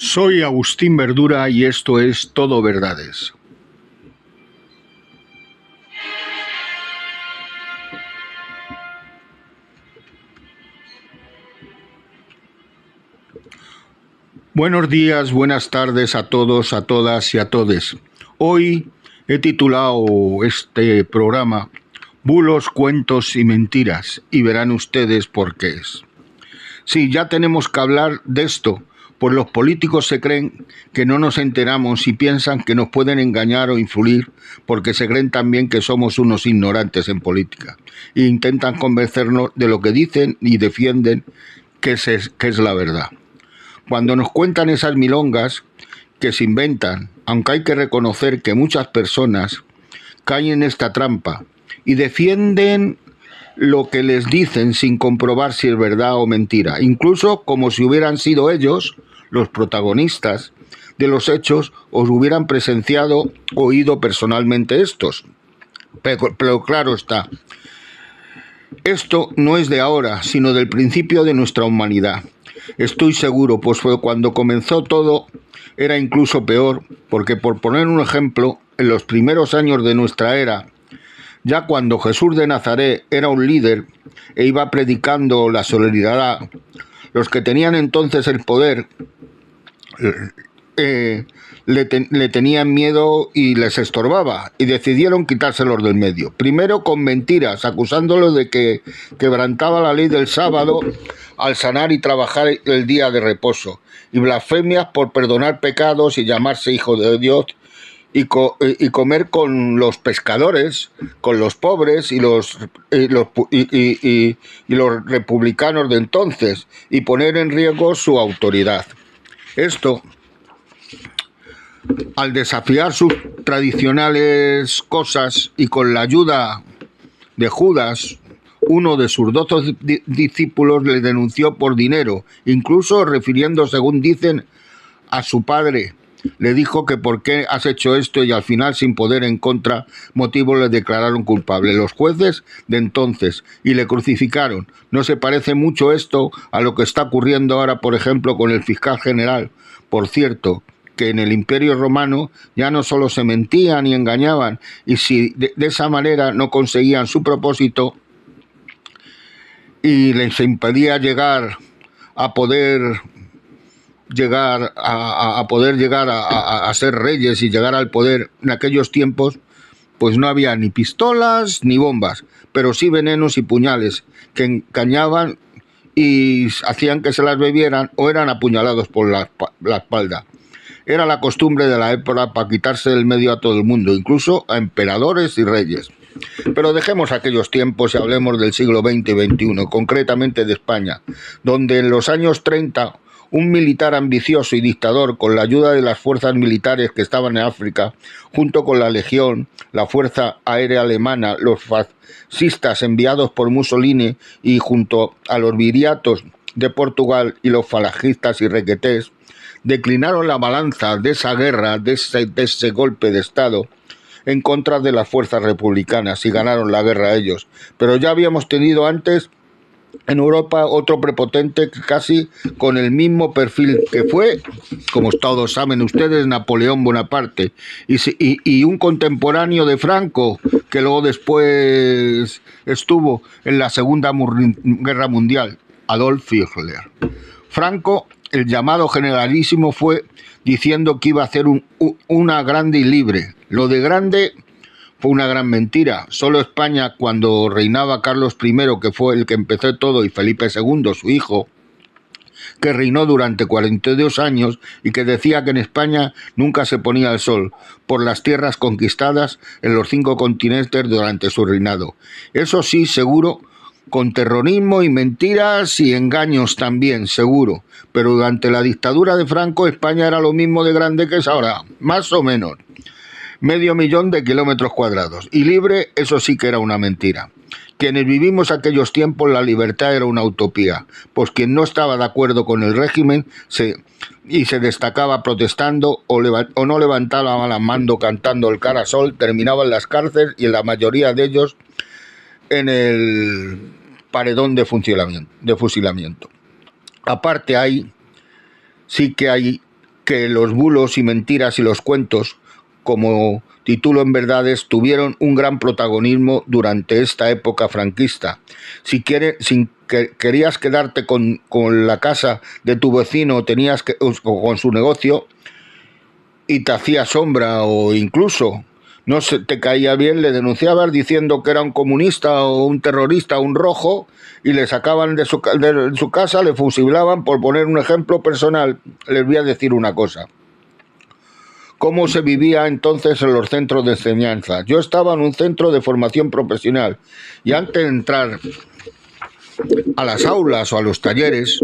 Soy Agustín Verdura y esto es Todo Verdades. Buenos días, buenas tardes a todos, a todas y a todes. Hoy he titulado este programa Bulos, Cuentos y Mentiras, y verán ustedes por qué es. Sí, ya tenemos que hablar de esto, pues los políticos se creen que no nos enteramos y piensan que nos pueden engañar o influir porque se creen también que somos unos ignorantes en política e intentan convencernos de lo que dicen y defienden que es la verdad. Cuando nos cuentan esas milongas que se inventan, aunque hay que reconocer que muchas personas caen en esta trampa y defienden lo que les dicen sin comprobar si es verdad o mentira, incluso como si hubieran sido ellos los protagonistas de los hechos o hubieran presenciado o oído personalmente estos. Pero claro está, esto no es de ahora, sino del principio de nuestra humanidad. Estoy seguro, pues fue cuando comenzó todo, era incluso peor, porque por poner un ejemplo, en los primeros años de nuestra era, ya cuando Jesús de Nazaret era un líder e iba predicando la solidaridad, los que tenían entonces el poder le tenían miedo y les estorbaba, y decidieron quitárselos del medio. Primero con mentiras, acusándolo de que quebrantaba la ley del sábado al sanar y trabajar el día de reposo, y blasfemias por perdonar pecados y llamarse hijo de Dios, y comer con los pescadores, con los pobres y los republicanos de entonces, y poner en riesgo su autoridad. Esto, al desafiar sus tradicionales cosas y con la ayuda de Judas, uno de sus 12 discípulos, le denunció por dinero, incluso refiriendo, según dicen, a su padre. Le dijo que por qué has hecho esto, y al final, sin poder en contra motivo, le declararon culpable los jueces de entonces y le crucificaron. ¿No se parece mucho esto a lo que está ocurriendo ahora, por ejemplo, con el fiscal general? Por cierto, que en el Imperio Romano ya no solo se mentían y engañaban, y si de esa manera no conseguían su propósito y les impedía llegar a poder llegar a ser reyes y llegar al poder en aquellos tiempos, pues no había ni pistolas ni bombas, pero sí venenos y puñales que engañaban y hacían que se las bebieran o eran apuñalados por la espalda. Era la costumbre de la época para quitarse del medio a todo el mundo, incluso a emperadores y reyes. Pero dejemos aquellos tiempos y hablemos del siglo XX y XXI, concretamente de España, donde en los años 30 un militar ambicioso y dictador, con la ayuda de las fuerzas militares que estaban en África, junto con la Legión, la Fuerza Aérea Alemana, los fascistas enviados por Mussolini y junto a los viriatos de Portugal y los falangistas y requetés, declinaron la balanza de esa guerra, de ese golpe de Estado, en contra de las fuerzas republicanas, y ganaron la guerra ellos. Pero ya habíamos tenido antes en Europa otro prepotente casi con el mismo perfil, que fue, como todos saben ustedes, Napoleón Bonaparte, y un contemporáneo de Franco, que luego después estuvo en la Segunda Guerra Mundial, Adolf Hitler. Franco, el llamado generalísimo, fue diciendo que iba a hacer una grande y libre. Lo de grande fue una gran mentira. Solo España, cuando reinaba Carlos I, que fue el que empezó todo, y Felipe II, su hijo, que reinó durante 42 años y que decía que en España nunca se ponía el sol por las tierras conquistadas en los 5 continentes durante su reinado. Eso sí, seguro, con terrorismo y mentiras y engaños también, seguro. Pero durante la dictadura de Franco, España era lo mismo de grande que es ahora, más o menos. 500.000 de kilómetros cuadrados. Y libre, eso sí que era una mentira. Quienes vivimos aquellos tiempos, la libertad era una utopía, pues quien no estaba de acuerdo con el régimen se destacaba protestando o no levantaba la mano cantando el carasol, terminaba en las cárceles y en la mayoría de ellos en el paredón de fusilamiento. Aparte sí que hay que los bulos y mentiras y los cuentos, como título en verdades, tuvieron un gran protagonismo durante esta época franquista. Si querías quedarte con la casa de tu vecino o con su negocio y te hacía sombra, o incluso no se te caía bien, le denunciabas diciendo que era un comunista o un terrorista, un rojo, y le sacaban de su casa, le fusilaban. Por poner un ejemplo personal, les voy a decir una cosa. ¿Cómo se vivía entonces en los centros de enseñanza? Yo estaba en un centro de formación profesional y antes de entrar a las aulas o a los talleres,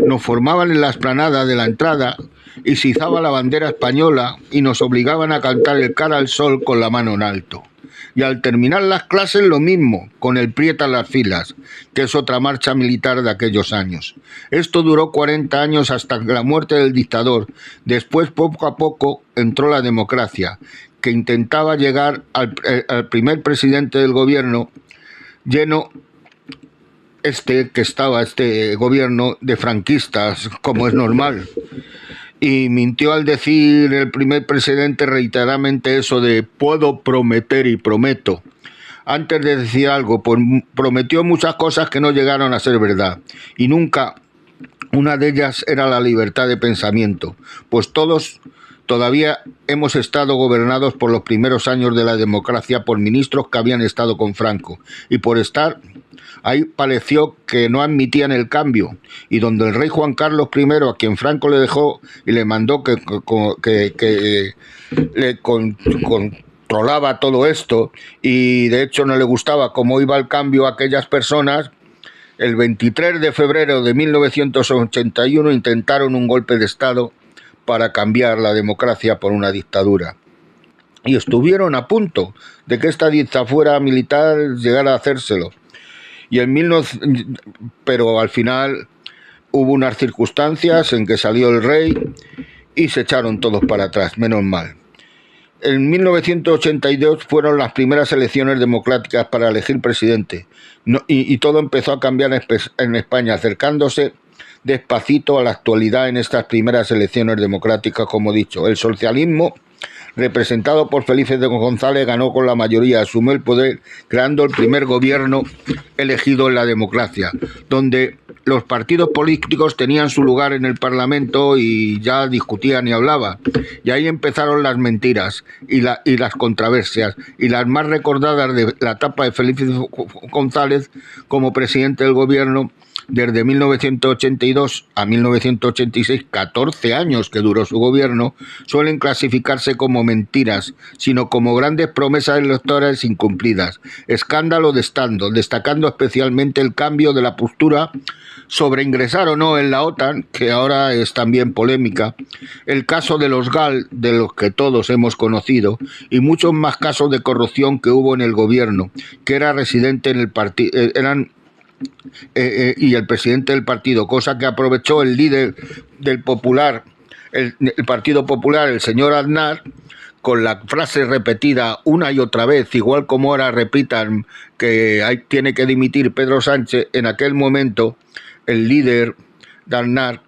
nos formaban en la explanada de la entrada y se izaba la bandera española y nos obligaban a cantar el Cara al Sol con la mano en alto. Y al terminar las clases lo mismo, con el Prieta en las filas, que es otra marcha militar de aquellos años. Esto duró 40 años hasta la muerte del dictador. Después, poco a poco, entró la democracia, que intentaba llegar al primer presidente del gobierno lleno este gobierno de franquistas, como es normal. Y mintió al decir el primer presidente reiteradamente eso de puedo prometer y prometo. Antes de decir algo, pues prometió muchas cosas que no llegaron a ser verdad. Y nunca una de ellas era la libertad de pensamiento. Pues todos todavía hemos estado gobernados por los primeros años de la democracia por ministros que habían estado con Franco. Y por estar ahí pareció que no admitían el cambio, y donde el rey Juan Carlos I, a quien Franco le dejó y le mandó que le controlaba todo esto, y de hecho no le gustaba cómo iba el cambio a aquellas personas, el 23 de febrero de 1981 intentaron un golpe de Estado para cambiar la democracia por una dictadura. Y estuvieron a punto de que esta dictadura militar llegara a hacérselo. Pero al final hubo unas circunstancias en que salió el rey y se echaron todos para atrás, menos mal. En 1982 fueron las primeras elecciones democráticas para elegir presidente, y todo empezó a cambiar en España, acercándose despacito a la actualidad en estas primeras elecciones democráticas. Como he dicho, el socialismo, representado por Felipe González, ganó con la mayoría, asumió el poder, creando el primer gobierno elegido en la democracia, donde los partidos políticos tenían su lugar en el Parlamento y ya discutían y hablaban. Y ahí empezaron las mentiras y las controversias, y las más recordadas de la etapa de Felipe González como presidente del gobierno desde 1982 a 1986, 14 años que duró su gobierno, suelen clasificarse como mentiras, sino como grandes promesas electorales incumplidas. Escándalo de estando, destacando especialmente el cambio de la postura sobre ingresar o no en la OTAN, que ahora es también polémica, el caso de los GAL, de los que todos hemos conocido, y muchos más casos de corrupción que hubo en el gobierno, que era residente en el partido, y el presidente del partido, cosa que aprovechó el líder del Popular, el Partido Popular, el señor Aznar, con la frase repetida una y otra vez, igual como ahora repitan que tiene que dimitir Pedro Sánchez. En aquel momento el líder de Aznar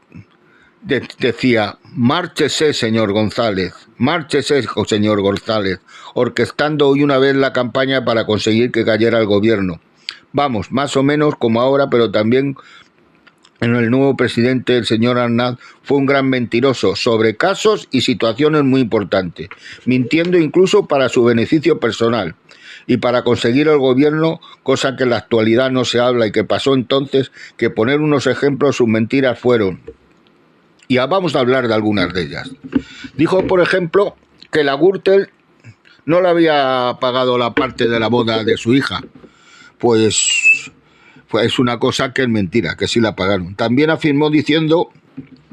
decía: márchese, señor González, márchese, señor González, orquestando hoy una vez la campaña para conseguir que cayera el gobierno. Vamos, más o menos como ahora, pero también en el nuevo presidente, el señor Aznar, fue un gran mentiroso sobre casos y situaciones muy importantes, mintiendo incluso para su beneficio personal y para conseguir el gobierno, cosa que en la actualidad no se habla y que pasó entonces. Que poner unos ejemplos, sus mentiras fueron, y vamos a hablar de algunas de ellas. Dijo, por ejemplo, que la Gürtel no le había pagado la parte de la boda de su hija. Pues es una cosa que es mentira, que sí la pagaron. También afirmó diciendo: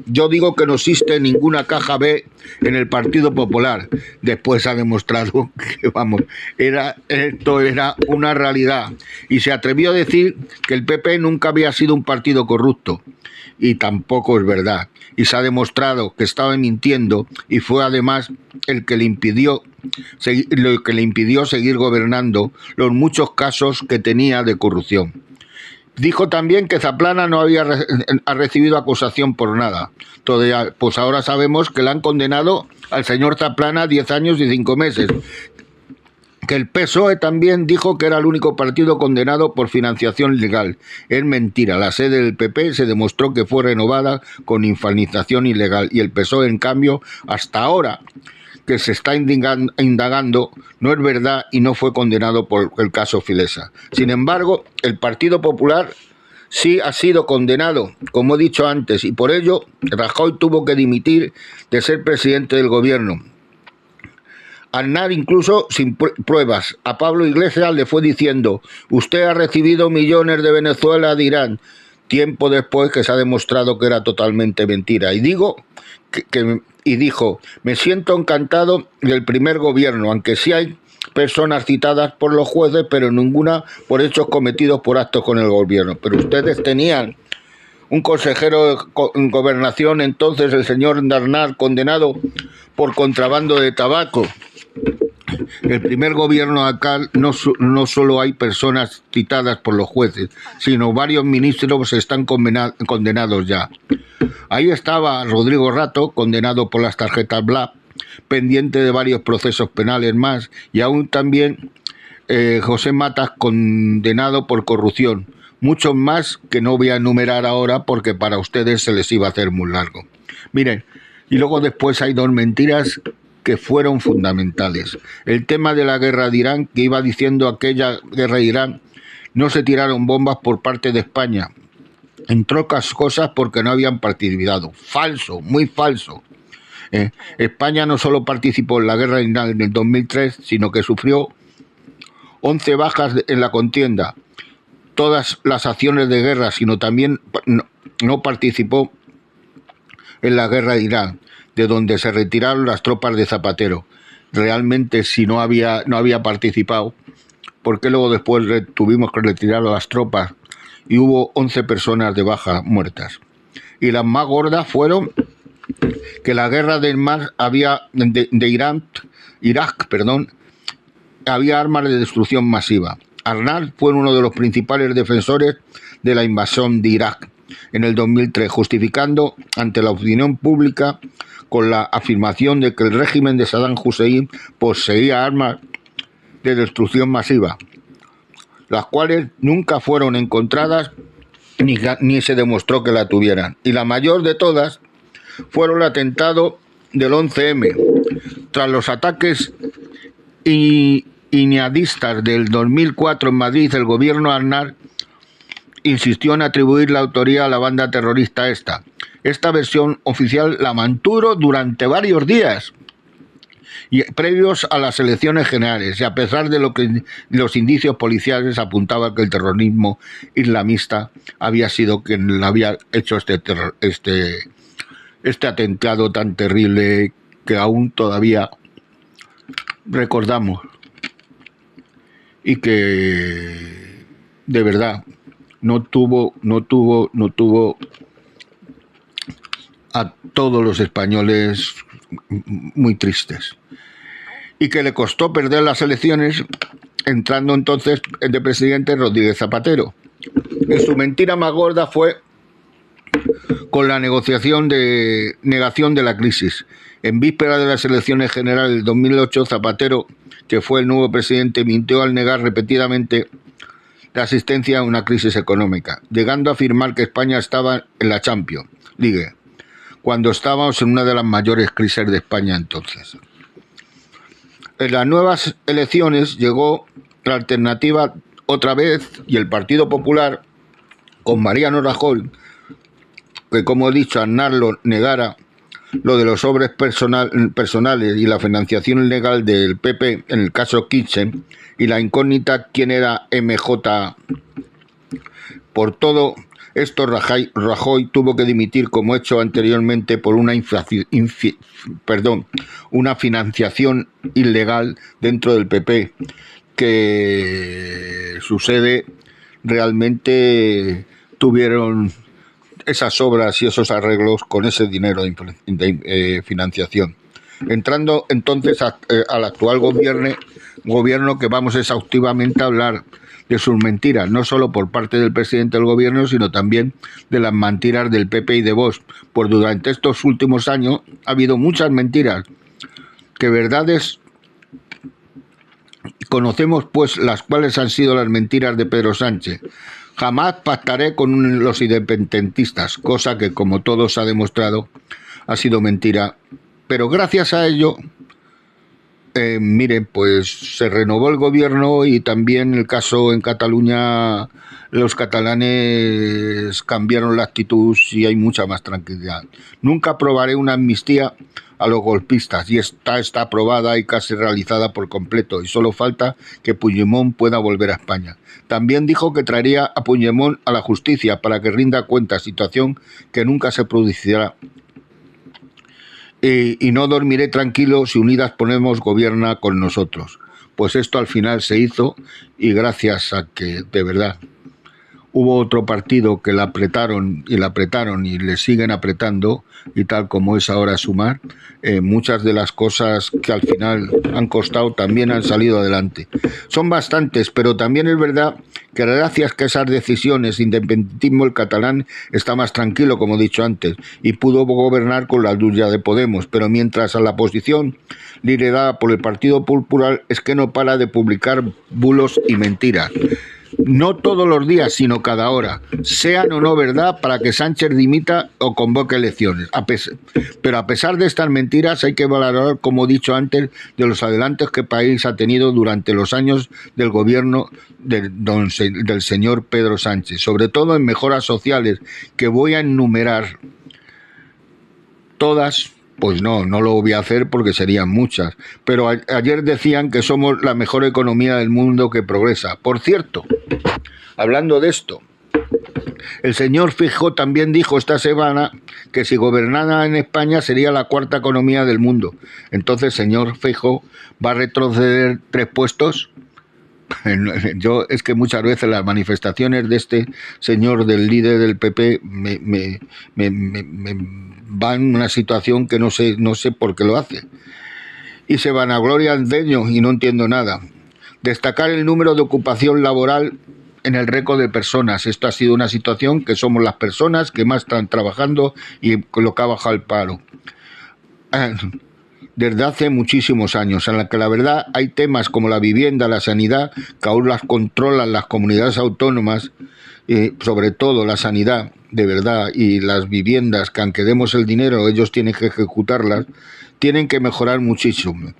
yo digo que no existe ninguna caja B en el Partido Popular. Después ha demostrado que, vamos, esto era una realidad. Y se atrevió a decir que el PP nunca había sido un partido corrupto. Y tampoco es verdad. Y se ha demostrado que estaba mintiendo, y fue además lo que le impidió seguir gobernando los muchos casos que tenía de corrupción. Dijo también que Zaplana no ha recibido acusación por nada. Todavía, pues ahora sabemos que le han condenado al señor Zaplana a 10 años y 5 meses. Que el PSOE también dijo que era el único partido condenado por financiación ilegal. Es mentira, la sede del PP se demostró que fue renovada con infiltración ilegal y el PSOE, en cambio, hasta ahora que se está indagando, no es verdad y no fue condenado por el caso Filesa. Sin embargo, el Partido Popular sí ha sido condenado, como he dicho antes, y por ello Rajoy tuvo que dimitir de ser presidente del gobierno. Aznar, incluso sin pruebas, a Pablo Iglesias le fue diciendo: usted ha recibido millones de Venezuela de Irán, tiempo después que se ha demostrado que era totalmente mentira. Y dijo: me siento encantado del primer gobierno, aunque sí hay personas citadas por los jueces, pero ninguna por hechos cometidos por actos con el gobierno. Pero ustedes tenían un consejero en gobernación, entonces el señor Aznar, condenado por contrabando de tabaco. El primer gobierno acá no solo hay personas citadas por los jueces, sino varios ministros están condenados ya. Ahí estaba Rodrigo Rato, condenado por las tarjetas Black, pendiente de varios procesos penales más, y aún también José Matas, condenado por corrupción. Muchos más que no voy a enumerar ahora porque para ustedes se les iba a hacer muy largo. Miren, y luego después hay dos mentiras que fueron fundamentales. El tema de la guerra de Irán, que iba diciendo aquella guerra de Irán, no se tiraron bombas por parte de España, entre otras cosas porque no habían participado. Falso, muy falso. España no solo participó en la guerra de Irán en el 2003, sino que sufrió 11 bajas en la contienda. Todas las acciones de guerra, sino también no participó en la guerra de Irán, de donde se retiraron las tropas de Zapatero. Realmente, si no había participado, ¿por qué luego después tuvimos que retirar las tropas y hubo 11 personas de baja muertas? Y las más gordas fueron que la guerra del mar Irak, había armas de destrucción masiva. Aznar fue uno de los principales defensores de la invasión de Irak en el 2003, justificando ante la opinión pública con la afirmación de que el régimen de Saddam Hussein poseía armas de destrucción masiva, las cuales nunca fueron encontradas ni se demostró que la tuvieran. Y la mayor de todas fueron el atentado del 11M. Tras los ataques yihadistas del 2004 en Madrid, el gobierno Aznar insistió en atribuir la autoría a la banda terrorista esta. Esta versión oficial la mantuvo durante varios días previos a las elecciones generales, y a pesar de lo que los indicios policiales apuntaban que el terrorismo islamista había sido quien había hecho este atentado tan terrible que aún todavía recordamos, y que de verdad no tuvo a todos los españoles muy tristes, y que le costó perder las elecciones, entrando entonces de presidente Rodríguez Zapatero. Y su mentira más gorda fue con la negación de la crisis. En víspera de las elecciones generales del 2008, Zapatero, que fue el nuevo presidente, mintió al negar repetidamente la asistencia a una crisis económica, llegando a afirmar que España estaba en la Champions League, cuando estábamos en una de las mayores crisis de España entonces. En las nuevas elecciones llegó la alternativa otra vez, y el Partido Popular, con Mariano Rajoy, que como he dicho, Aznar lo negara, lo de los sobres personales y la financiación ilegal del PP en el caso Kitchen, y la incógnita quién era MJ. Por todo esto, Rajoy tuvo que dimitir, como he hecho anteriormente, por una financiación ilegal dentro del PP, que su sede realmente tuvieron esas obras y esos arreglos con ese dinero de financiación. Entrando entonces al actual gobierno, que vamos exhaustivamente a hablar de sus mentiras, no solo por parte del presidente del gobierno, sino también de las mentiras del PP y de Vox. Pues durante estos últimos años ha habido muchas mentiras, que verdades conocemos, pues las cuales han sido las mentiras de Pedro Sánchez. Jamás pactaré con los independentistas, cosa que, como todos ha demostrado, ha sido mentira. Pero gracias a ello, mire, pues se renovó el gobierno y también el caso en Cataluña, los catalanes cambiaron la actitud y hay mucha más tranquilidad. Nunca aprobaré una amnistía a los golpistas y está aprobada y casi realizada por completo y solo falta que Puigdemont pueda volver a España. También dijo que traería a Puigdemont a la justicia para que rinda cuenta, situación que nunca se producirá. Y no dormiré tranquilo si Unidas Podemos gobierna con nosotros. Pues esto al final se hizo y gracias a que, de verdad, hubo otro partido que la apretaron y le siguen apretando, y tal como es ahora Sumar, muchas de las cosas que al final han costado también han salido adelante. Son bastantes, pero también es verdad que gracias a esas decisiones, independentismo el catalán está más tranquilo, como he dicho antes, y pudo gobernar con la ayuda de Podemos, pero mientras a la oposición liderada por el Partido Popular es que no para de publicar bulos y mentiras. No todos los días, sino cada hora, sean o no verdad, para que Sánchez dimita o convoque elecciones. Pero a pesar de estas mentiras, hay que valorar, como he dicho antes, de los adelantos que el país ha tenido durante los años del gobierno del señor Pedro Sánchez, sobre todo en mejoras sociales, que voy a enumerar todas. Pues no lo voy a hacer porque serían muchas. Pero ayer decían que somos la mejor economía del mundo que progresa. Por cierto, hablando de esto, el señor Feijóo también dijo esta semana que si gobernara en España sería la cuarta economía del mundo. Entonces, señor Feijóo, ¿va a retroceder 3 puestos? Yo es que muchas veces las manifestaciones de este señor, del líder del PP, me van en una situación que no sé por qué lo hace. Y se vanaglorian de ello y no entiendo nada. Destacar el número de ocupación laboral en el récord de personas. Esto ha sido una situación que somos las personas que más están trabajando y con lo que ha bajado el paro. Desde hace muchísimos años, en la que la verdad hay temas como la vivienda, la sanidad, que aún las controlan las comunidades autónomas, sobre todo la sanidad, de verdad, y las viviendas, que aunque demos el dinero, ellos tienen que ejecutarlas, tienen que mejorar muchísimo.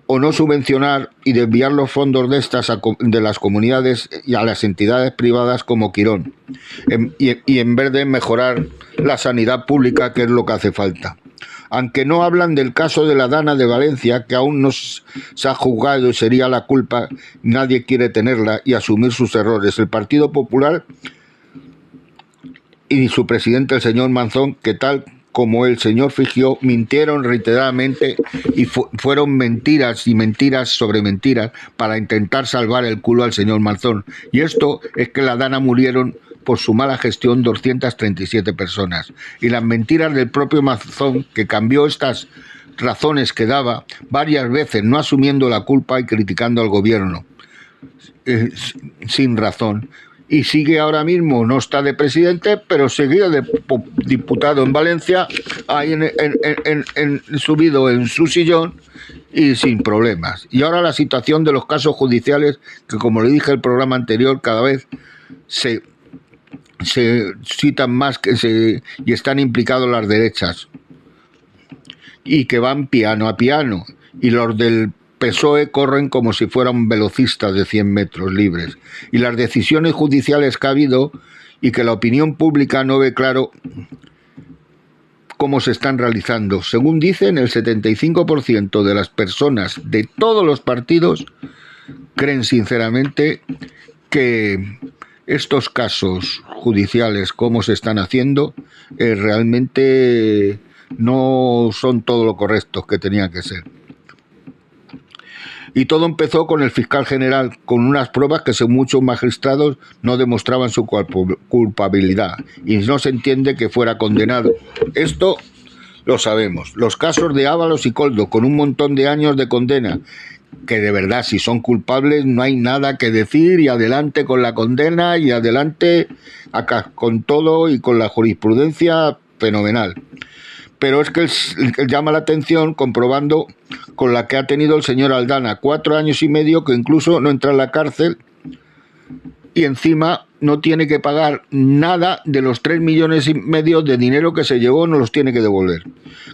O no subvencionar y desviar los fondos de las comunidades y a las entidades privadas como Quirón, y en vez de mejorar la sanidad pública, que es lo que hace falta. Aunque no hablan del caso de la Dana de Valencia, que aún no se ha juzgado y sería la culpa, nadie quiere tenerla y asumir sus errores. El Partido Popular y su presidente, el señor Manzón, que tal como el señor Feijóo, mintieron reiteradamente y fueron mentiras y mentiras sobre mentiras para intentar salvar el culo al señor Manzón. Y esto es que la Dana murieron por su mala gestión 237 personas. Y las mentiras del propio Manzón, que cambió estas razones que daba varias veces, no asumiendo la culpa y criticando al gobierno, sin razón. Y sigue ahora mismo, no está de presidente, pero seguía de diputado en Valencia, ahí subido en su sillón y sin problemas. Y ahora la situación de los casos judiciales, que como le dije en el programa anterior, cada vez se citan más y están implicados las derechas, y que van piano a piano, y los del PSOE corren como si fueran velocistas de 100 metros libres, y las decisiones judiciales que ha habido y que la opinión pública no ve claro cómo se están realizando. Según dicen, el 75% de las personas de todos los partidos creen sinceramente que estos casos judiciales, como se están haciendo, realmente no son todo lo correctos que tenían que ser. Y todo empezó con el fiscal general, con unas pruebas que según muchos magistrados no demostraban su culpabilidad, y no se entiende que fuera condenado. Esto lo sabemos. Los casos de Ábalos y Koldo, con un montón de años de condena, que de verdad, si son culpables, no hay nada que decir, y adelante con la condena, y adelante acá con todo y con la jurisprudencia fenomenal. Pero es que llama la atención comprobando con la que ha tenido el señor Aldana, 4 años y medio, que incluso no entra en la cárcel, y encima no tiene que pagar nada de los 3,5 millones de dinero que se llevó, no los tiene que devolver.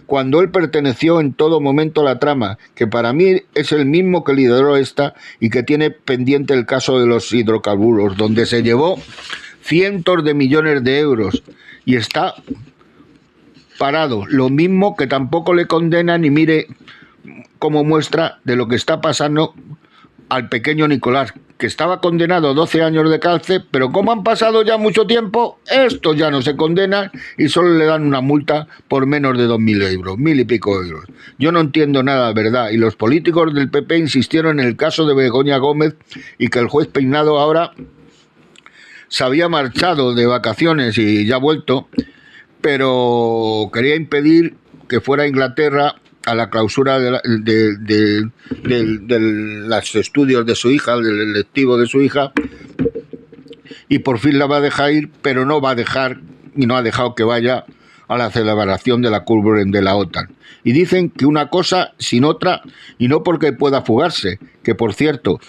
Cuando él perteneció en todo momento a la trama, que para mí es el mismo que lideró esta y que tiene pendiente el caso de los hidrocarburos, donde se llevó cientos de millones de euros y está parado. Lo mismo que tampoco le condenan, y mire como muestra de lo que está pasando al pequeño Nicolás, que estaba condenado a 12 años de cárcel, pero como han pasado ya mucho tiempo, estos ya no se condenan y solo le dan una multa por menos de 2.000 euros, 1.000 y pico euros. Yo no entiendo nada, ¿verdad? Y los políticos del PP insistieron en el caso de Begoña Gómez, y que el juez Peinado ahora se había marchado de vacaciones y ya ha vuelto, pero quería impedir que fuera a Inglaterra a la clausura de los estudios de su hija, del electivo de su hija, y por fin la va a dejar ir, pero no va a dejar, y no ha dejado que vaya a la celebración de la cumbre de la OTAN. Y dicen que una cosa sin otra, y no porque pueda fugarse, que por cierto,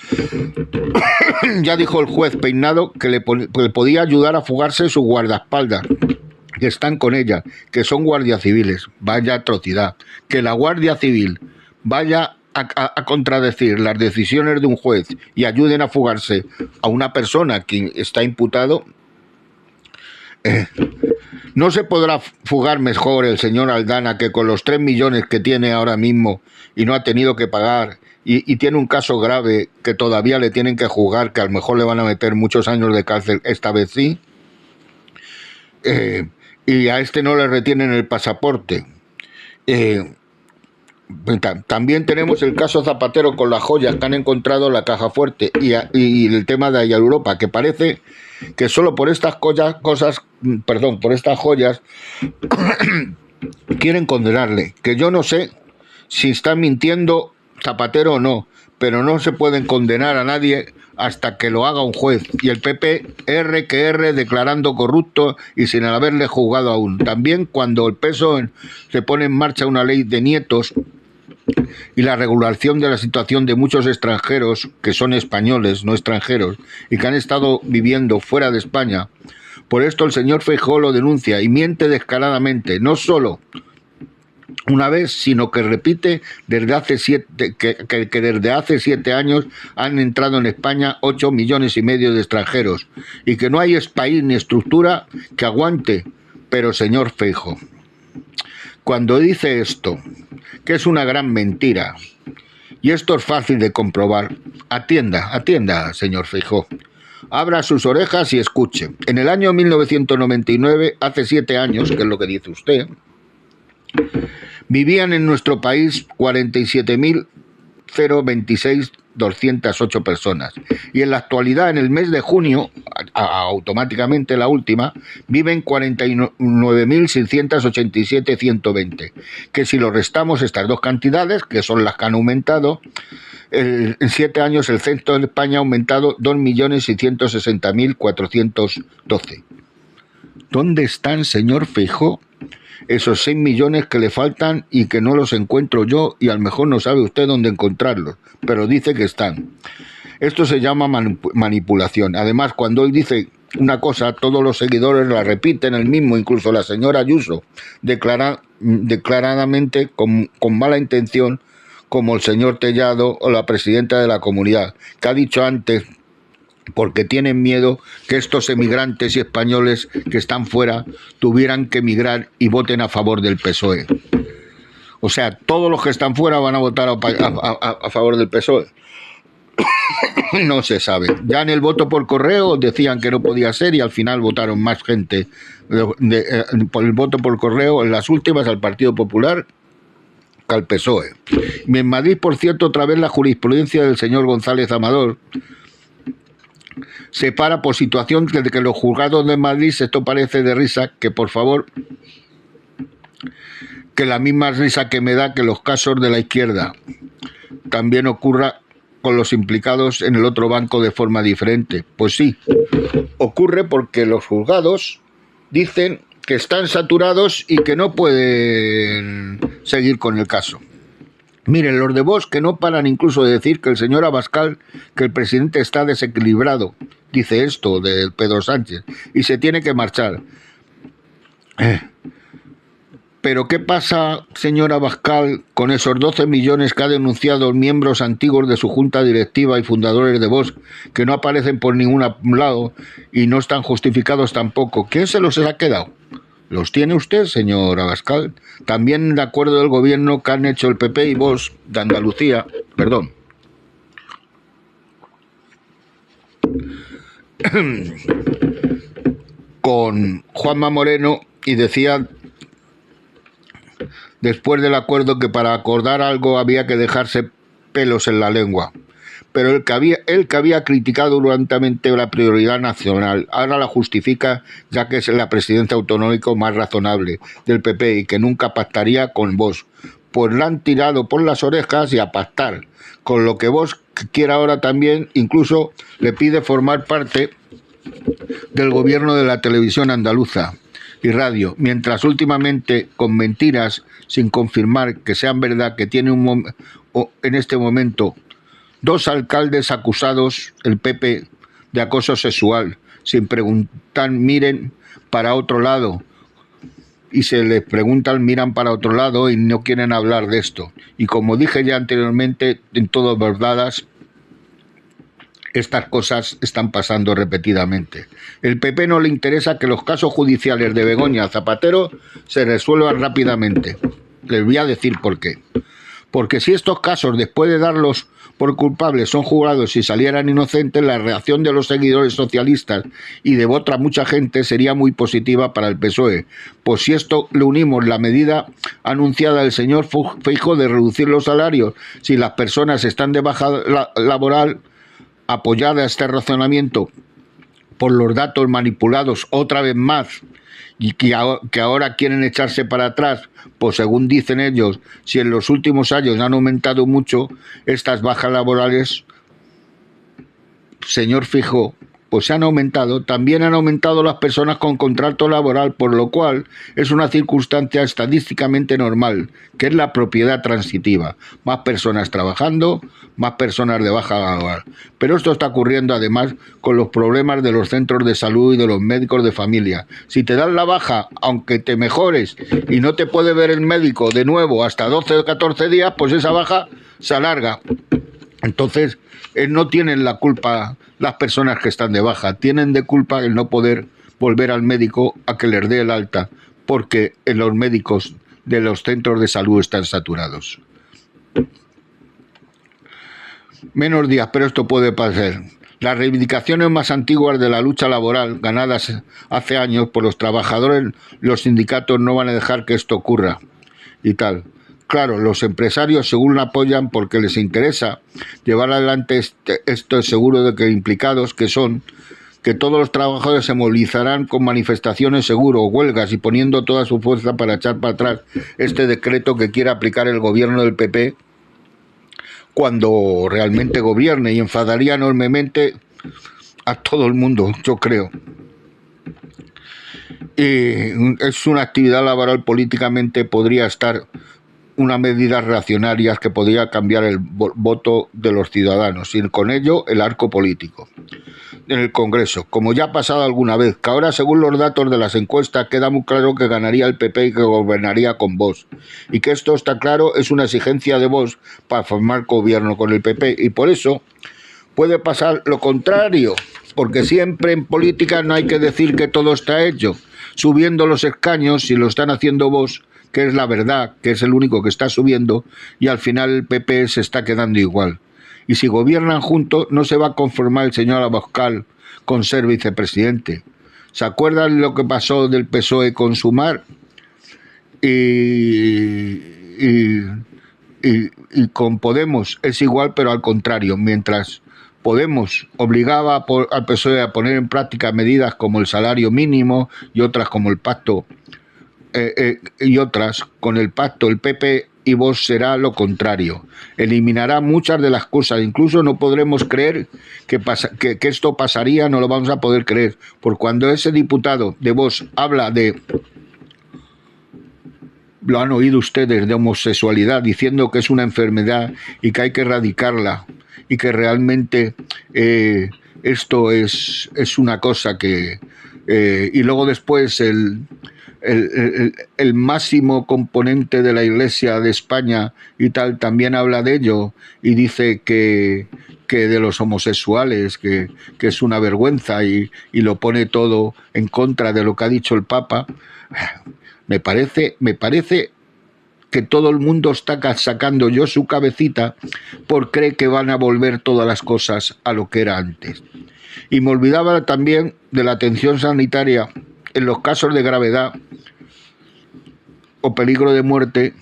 ya dijo el juez Peinado que le podía ayudar a fugarse su guardaespaldas, que están con ella, que son guardias civiles. Vaya atrocidad. Que la Guardia Civil vaya a contradecir las decisiones de un juez y ayuden a fugarse a una persona que está imputado. No se podrá fugar mejor el señor Aldana, que con los 3 millones que tiene ahora mismo y no ha tenido que pagar, y tiene un caso grave que todavía le tienen que juzgar, que a lo mejor le van a meter muchos años de cárcel, esta vez sí. Y a este no le retienen el pasaporte. También tenemos el caso Zapatero con las joyas que han encontrado en la caja fuerte, y el tema de Aya Europa, que parece que solo por estas por estas joyas quieren condenarle, que yo no sé si está mintiendo Zapatero o no, pero no se pueden condenar a nadie hasta que lo haga un juez, y el PP R declarando corrupto y sin haberle juzgado aún. También cuando el PSOE se pone en marcha una ley de nietos y la regulación de la situación de muchos extranjeros que son españoles, no extranjeros, y que han estado viviendo fuera de España. Por esto el señor Feijóo lo denuncia y miente descaradamente, no solo una vez, sino que repite desde hace que desde hace 7 años han entrado en España 8,5 millones de extranjeros, y que no hay país ni estructura que aguante. Pero señor Feijóo, cuando dice esto, que es una gran mentira, y esto es fácil de comprobar, atienda, señor Feijóo. Abra sus orejas y escuche. En el año 1999, hace 7 años, que es lo que dice usted, vivían en nuestro país 47.026.208 personas, y en la actualidad, en el mes de junio, automáticamente la última, viven 49.687.120, que si lo restamos estas dos cantidades, que son las que han aumentado, en 7 años el censo en España ha aumentado 2.660.412. ¿Dónde están, señor Feijóo, esos 6 millones que le faltan y que no los encuentro yo, y a lo mejor no sabe usted dónde encontrarlos, pero dice que están? Esto se llama manipulación. Además, cuando él dice una cosa, todos los seguidores la repiten el mismo, incluso la señora Ayuso, declaradamente con mala intención, como el señor Tellado o la presidenta de la comunidad, que ha dicho antes, porque tienen miedo que estos emigrantes y españoles que están fuera tuvieran que emigrar y voten a favor del PSOE. O sea, todos los que están fuera van a votar a favor del PSOE. No se sabe. Ya en el voto por correo decían que no podía ser, y al final votaron más gente por el voto por correo en las últimas al Partido Popular que al PSOE. Y en Madrid, por cierto, otra vez la jurisprudencia del señor González Amador se para por situación de que los juzgados de Madrid, esto parece de risa, que por favor, que la misma risa que me da que los casos de la izquierda también ocurra con los implicados en el otro banco de forma diferente. Pues sí, ocurre porque los juzgados dicen que están saturados y que no pueden seguir con el caso. Miren, los de Vox que no paran incluso de decir que el señor Abascal, que el presidente está desequilibrado, dice esto de Pedro Sánchez, y se tiene que marchar. Pero ¿qué pasa, señor Abascal, con esos 12 millones que ha denunciado miembros antiguos de su junta directiva y fundadores de Vox, que no aparecen por ningún lado y no están justificados tampoco? ¿Quién se los ha quedado? ¿Los tiene usted, señor Abascal? También de acuerdo del gobierno que han hecho el PP y Vox de Andalucía, perdón, con Juanma Moreno, y decía después del acuerdo que para acordar algo había que dejarse pelos en la lengua. Pero él que había criticado duramente la prioridad nacional, ahora la justifica ya que es la presidencia autonómica más razonable del PP y que nunca pactaría con Vox. Pues la han tirado por las orejas y a pactar, con lo que Vox quiere ahora también, incluso le pide formar parte del gobierno de la televisión andaluza y radio, mientras últimamente con mentiras sin confirmar que sean verdad que tiene en este momento 2 alcaldes acusados, el PP, de acoso sexual, sin preguntar miren para otro lado, y se les preguntan miran para otro lado y no quieren hablar de esto. Y como dije ya anteriormente, en todas verdades, estas cosas están pasando repetidamente. El PP no le interesa que los casos judiciales de Begoña Zapatero se resuelvan rápidamente. Les voy a decir por qué. Porque si estos casos, después de darlos por culpables, son juzgados y salieran inocentes, la reacción de los seguidores socialistas y de otra mucha gente sería muy positiva para el PSOE. Pues si esto le unimos la medida anunciada del señor Feijóo de reducir los salarios si las personas están de baja laboral, apoyada a este razonamiento por los datos manipulados otra vez más y que ahora quieren echarse para atrás, pues según dicen ellos, si en los últimos años han aumentado mucho estas bajas laborales, señor Feijóo, pues se han aumentado, también han aumentado las personas con contrato laboral, por lo cual es una circunstancia estadísticamente normal, que es la propiedad transitiva. Más personas trabajando, más personas de baja laboral. Pero esto está ocurriendo además con los problemas de los centros de salud y de los médicos de familia. Si te dan la baja, aunque te mejores y no te puede ver el médico de nuevo hasta 12 o 14 días, pues esa baja se alarga. Entonces, no tienen la culpa las personas que están de baja, tienen de culpa el no poder volver al médico a que les dé el alta, porque en los médicos de los centros de salud están saturados. Menos días, pero esto puede pasar. Las reivindicaciones más antiguas de la lucha laboral, ganadas hace años por los trabajadores, los sindicatos no van a dejar que esto ocurra y tal. Claro, los empresarios según la apoyan porque les interesa llevar adelante esto, es seguro de que implicados que son que todos los trabajadores se movilizarán con manifestaciones seguro, huelgas y poniendo toda su fuerza para echar para atrás este decreto que quiere aplicar el gobierno del PP cuando realmente gobierne, y enfadaría enormemente a todo el mundo, yo creo. Y es una actividad laboral políticamente podría estar unas medidas reaccionarias que podría cambiar el voto de los ciudadanos y con ello el arco político en el Congreso, como ya ha pasado alguna vez, que ahora según los datos de las encuestas queda muy claro que ganaría el PP y que gobernaría con Vox, y que esto está claro es una exigencia de Vox para formar gobierno con el PP, y por eso puede pasar lo contrario, porque siempre en política no hay que decir que todo está hecho, subiendo los escaños si lo están haciendo Vox, que es la verdad, que es el único que está subiendo, y al final el PP se está quedando igual. Y si gobiernan juntos, no se va a conformar el señor Abascal con ser vicepresidente. ¿Se acuerdan lo que pasó del PSOE con Sumar? Y con Podemos es igual, pero al contrario. Mientras Podemos obligaba al PSOE a poner en práctica medidas como el salario mínimo y otras como el pacto y otras, con el pacto, el PP y Vox será lo contrario. Eliminará muchas de las cosas. Incluso no podremos creer que esto pasaría, no lo vamos a poder creer. Porque cuando ese diputado de Vox habla de, lo han oído ustedes, de homosexualidad, diciendo que es una enfermedad y que hay que erradicarla y que realmente esto es una cosa que... y luego después el máximo componente de la Iglesia de España y tal también habla de ello y dice que de los homosexuales, que es una vergüenza y lo pone todo en contra de lo que ha dicho el Papa. Me parece que todo el mundo está sacando yo su cabecita por creer que van a volver todas las cosas a lo que era antes. Y me olvidaba también de la atención sanitaria en los casos de gravedad o peligro de muerte,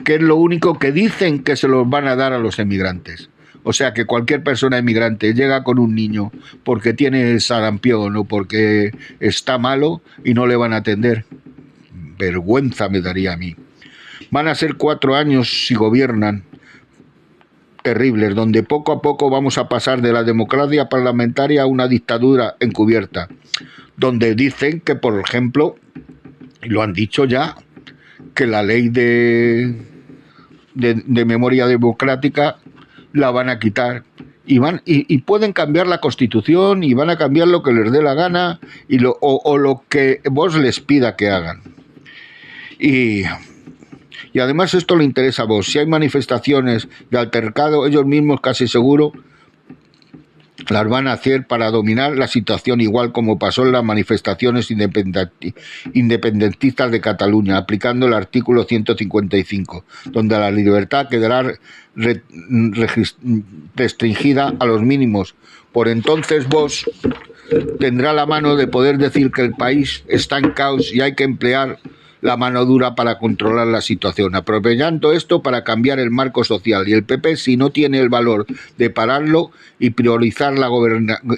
que es lo único que dicen que se los van a dar a los emigrantes. O sea que cualquier persona emigrante llega con un niño porque tiene sarampión o porque está malo y no le van a atender. Vergüenza me daría a mí. Van a ser 4 años si gobiernan terribles, donde poco a poco vamos a pasar de la democracia parlamentaria a una dictadura encubierta, donde dicen que, por ejemplo, y lo han dicho ya, que la ley de memoria democrática la van a quitar y pueden cambiar la Constitución y van a cambiar lo que les dé la gana o lo que vos les pida que hagan. Y además esto le interesa a vos. Si hay manifestaciones de altercado, ellos mismos casi seguro las van a hacer para dominar la situación, igual como pasó en las manifestaciones independentistas de Cataluña, aplicando el artículo 155, donde la libertad quedará restringida a los mínimos. Por entonces vos tendrá la mano de poder decir que el país está en caos y hay que emplear la mano dura para controlar la situación, aprovechando esto para cambiar el marco social. Y el PP, si no tiene el valor de pararlo y priorizar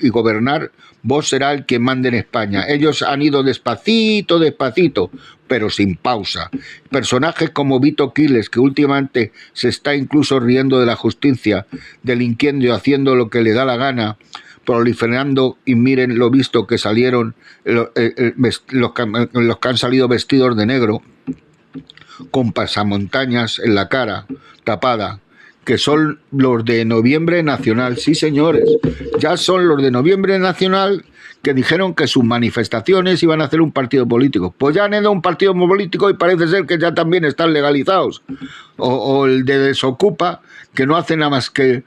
y gobernar, vos será el que mande en España. Ellos han ido despacito, despacito, pero sin pausa. Personajes como Vito Quiles, que últimamente se está incluso riendo de la justicia, delinquiendo y haciendo lo que le da la gana, proliferando, y miren lo visto que salieron los que han salido vestidos de negro, con pasamontañas en la cara, tapada, que son los de Noviembre Nacional. Sí, señores, ya son los de Noviembre Nacional, que dijeron que sus manifestaciones iban a hacer un partido político. Pues ya han ido a un partido político y parece ser que ya también están legalizados. O el de Desocupa, que no hace nada más que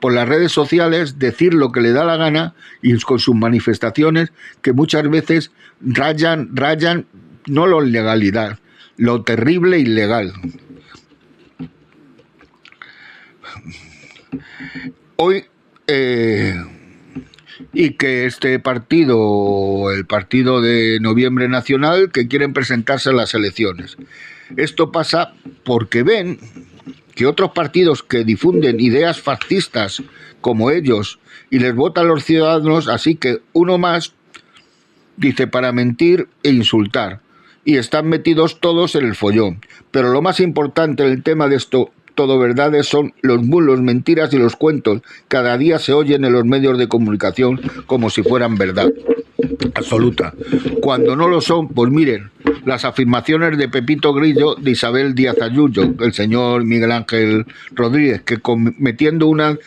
por las redes sociales decir lo que le da la gana, y con sus manifestaciones que muchas veces rayan no lo legalidad, lo terrible ilegal. Hoy y que este partido, el partido de Noviembre Nacional, que quieren presentarse a las elecciones. Esto pasa porque ven que otros partidos que difunden ideas fascistas como ellos y les votan los ciudadanos, así que uno más dice para mentir e insultar, y están metidos todos en el follón. Pero lo más importante en el tema de esto, todo verdades, son los bulos, mentiras y los cuentos. Cada día se oyen en los medios de comunicación como si fueran verdad absoluta. Cuando no lo son, pues miren, las afirmaciones de Pepito Grillo, de Isabel Díaz Ayuso, el señor Miguel Ángel Rodríguez, que cometiendo una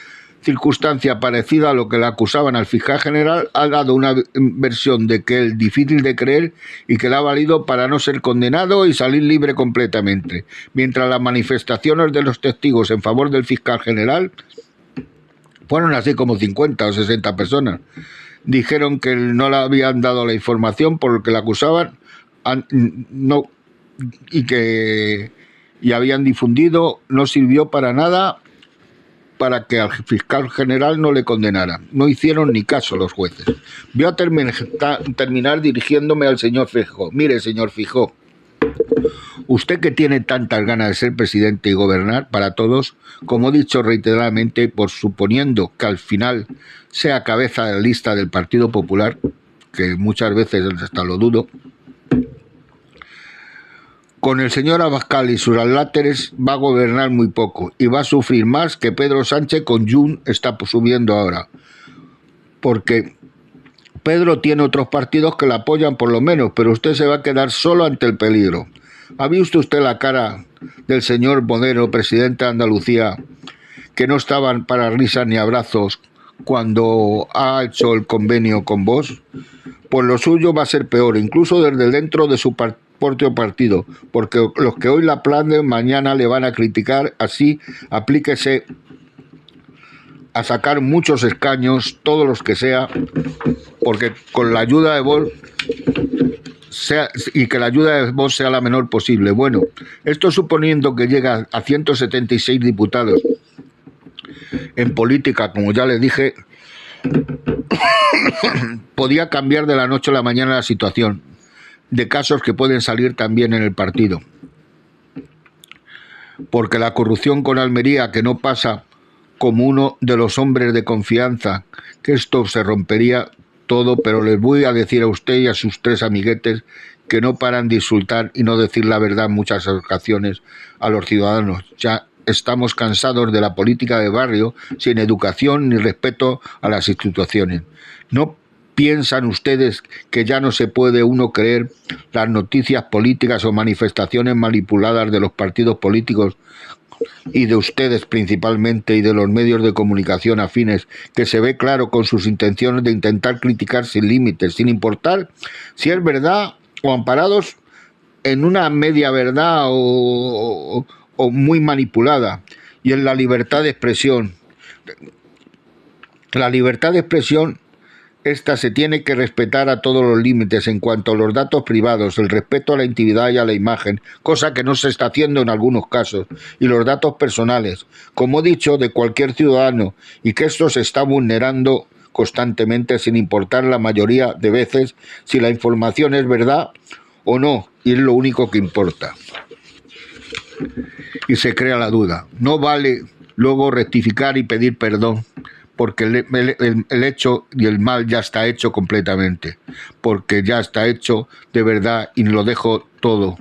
circunstancia parecida a lo que le acusaban al fiscal general, ha dado una versión de que es difícil de creer y que le ha valido para no ser condenado y salir libre completamente. Mientras las manifestaciones de los testigos en favor del fiscal general fueron así como 50 o 60 personas. Dijeron que no le habían dado la información por lo que le acusaban y habían difundido, no sirvió para nada para que al fiscal general no le condenara. No hicieron ni caso los jueces. Voy a terminar dirigiéndome al señor Feijóo. Mire, señor Feijóo, usted que tiene tantas ganas de ser presidente y gobernar para todos, como he dicho reiteradamente, por suponiendo que al final sea cabeza de la lista del Partido Popular, que muchas veces hasta lo dudo, Con el señor Abascal y sus aláteres va a gobernar muy poco y va a sufrir más que Pedro Sánchez con Jun está subiendo ahora. Porque Pedro tiene otros partidos que le apoyan por lo menos, pero usted se va a quedar solo ante el peligro. ¿Ha visto usted la cara del señor Modero, presidente de Andalucía, que no estaban para risas ni abrazos cuando ha hecho el convenio con vos? Pues lo suyo va a ser peor, incluso desde dentro de su propio partido, porque los que hoy la aplauden mañana le van a criticar, así aplíquese a sacar muchos escaños, todos los que sea, porque con la ayuda de vos y que la ayuda de vos sea la menor posible. Bueno, esto suponiendo que llega a 176 diputados en política, como ya les dije, podía cambiar de la noche a la mañana la situación de casos que pueden salir también en el partido, porque la corrupción con Almería, que no pasa como uno de los hombres de confianza, que esto se rompería todo, pero les voy a decir a usted y a sus tres amiguetes que no paran de insultar y no decir la verdad en muchas ocasiones a los ciudadanos. Ya estamos cansados de la política de barrio sin educación ni respeto a las instituciones. ¿No piensan ustedes que ya no se puede uno creer las noticias políticas o manifestaciones manipuladas de los partidos políticos y de ustedes principalmente y de los medios de comunicación afines, que se ve claro con sus intenciones de intentar criticar sin límites, sin importar si es verdad o amparados en una media verdad o muy manipulada, y en la libertad de expresión? La libertad de expresión, esta se tiene que respetar a todos los límites en cuanto a los datos privados, el respeto a la intimidad y a la imagen, cosa que no se está haciendo en algunos casos, y los datos personales, como he dicho, de cualquier ciudadano, y que esto se está vulnerando constantemente sin importar la mayoría de veces si la información es verdad o no, y es lo único que importa. Y se crea la duda. No vale luego rectificar y pedir perdón, porque el hecho y el mal ya está hecho completamente, porque ya está hecho de verdad y lo dejo todo.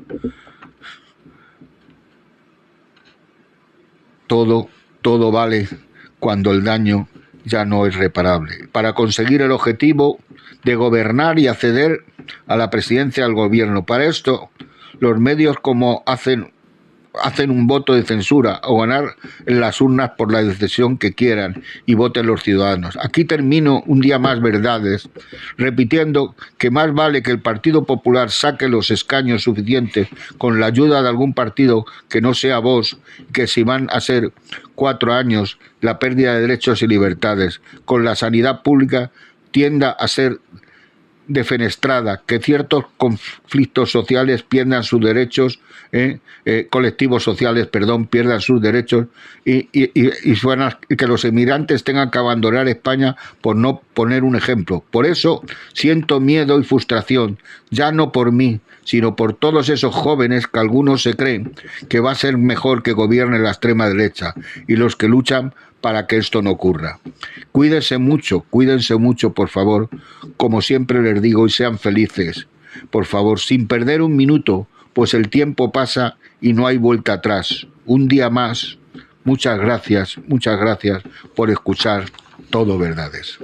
Todo vale cuando el daño ya no es reparable. Para conseguir el objetivo de gobernar y acceder a la presidencia del gobierno. Para esto, los medios como hacen un voto de censura o ganar en las urnas por la decisión que quieran y voten los ciudadanos. Aquí termino un día más verdades, repitiendo que más vale que el Partido Popular saque los escaños suficientes con la ayuda de algún partido que no sea vos, que si van a ser 4 años la pérdida de derechos y libertades, con la sanidad pública tienda a ser defenestrada, que ciertos conflictos sociales pierdan sus derechos, colectivos sociales, pierdan sus derechos y que los emigrantes tengan que abandonar España por no poner un ejemplo. Por eso siento miedo y frustración, ya no por mí, sino por todos esos jóvenes que algunos se creen que va a ser mejor que gobierne la extrema derecha y los que luchan para que esto no ocurra. Cuídense mucho, por favor, como siempre les digo, y sean felices, por favor, sin perder un minuto, pues el tiempo pasa y no hay vuelta atrás. Un día más, muchas gracias por escuchar Todo Verdades.